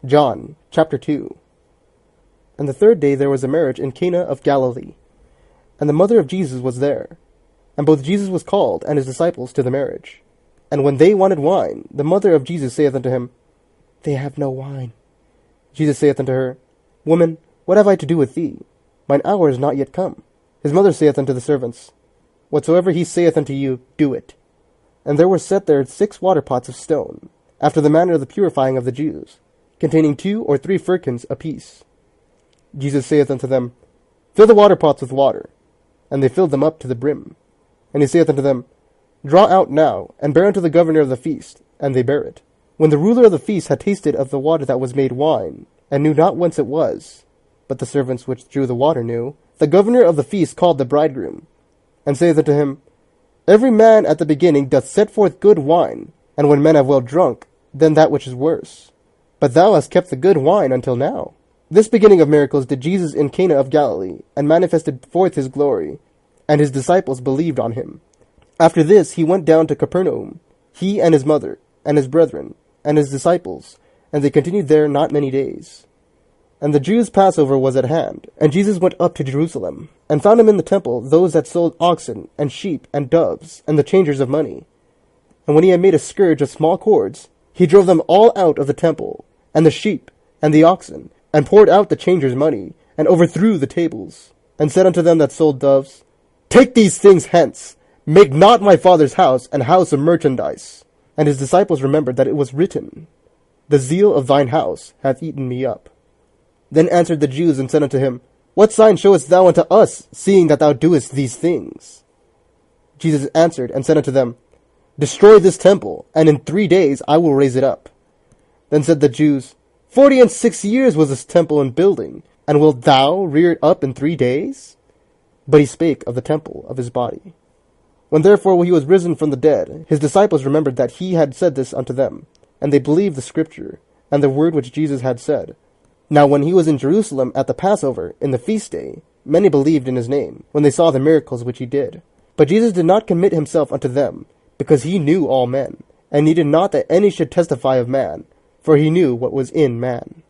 John chapter 2. And the third day there was a marriage in Cana of Galilee, and the mother of Jesus was there. And both Jesus was called and his disciples to the marriage. And when they wanted wine, the mother of Jesus saith unto him, They have no wine. Jesus saith unto her, Woman, what have I to do with thee? Mine hour is not yet come. His mother saith unto the servants, Whatsoever he saith unto you, do it. And there were set there 6 water pots of stone, after the manner of the purifying of the Jews, containing 2 or 3 firkins apiece. Jesus saith unto them, Fill the water pots with water. And they filled them up to the brim. And he saith unto them, Draw out now, and bear unto the governor of the feast. And they bare it. When the ruler of the feast had tasted of the water that was made wine, and knew not whence it was, but the servants which drew the water knew, the governor of the feast called the bridegroom, and saith unto him, Every man at the beginning doth set forth good wine, and when men have well drunk, then that which is worse. But thou hast kept the good wine until now. This beginning of miracles did Jesus in Cana of Galilee, and manifested forth his glory, and his disciples believed on him. After this he went down to Capernaum, he and his mother, and his brethren, and his disciples, and they continued there not many days. And the Jews' Passover was at hand, and Jesus went up to Jerusalem, and found him in the temple those that sold oxen, and sheep, and doves, and the changers of money. And when he had made a scourge of small cords, he drove them all out of the temple, and the sheep, and the oxen, and poured out the changers' money, and overthrew the tables, and said unto them that sold doves, Take these things hence, make not my Father's house an house of merchandise. And his disciples remembered that it was written, The zeal of thine house hath eaten me up. Then answered the Jews and said unto him, What sign showest thou unto us, seeing that thou doest these things? Jesus answered and said unto them, Destroy this temple, and in 3 days I will raise it up. Then said the Jews, 46 years was this temple in building, and wilt thou rear it up in 3 days? But he spake of the temple of his body. When therefore he was risen from the dead, his disciples remembered that he had said this unto them, and they believed the scripture, and the word which Jesus had said. Now when he was in Jerusalem at the Passover, in the feast day, many believed in his name, when they saw the miracles which he did. But Jesus did not commit himself unto them, because he knew all men, and needed not that any should testify of man, for he knew what was in man.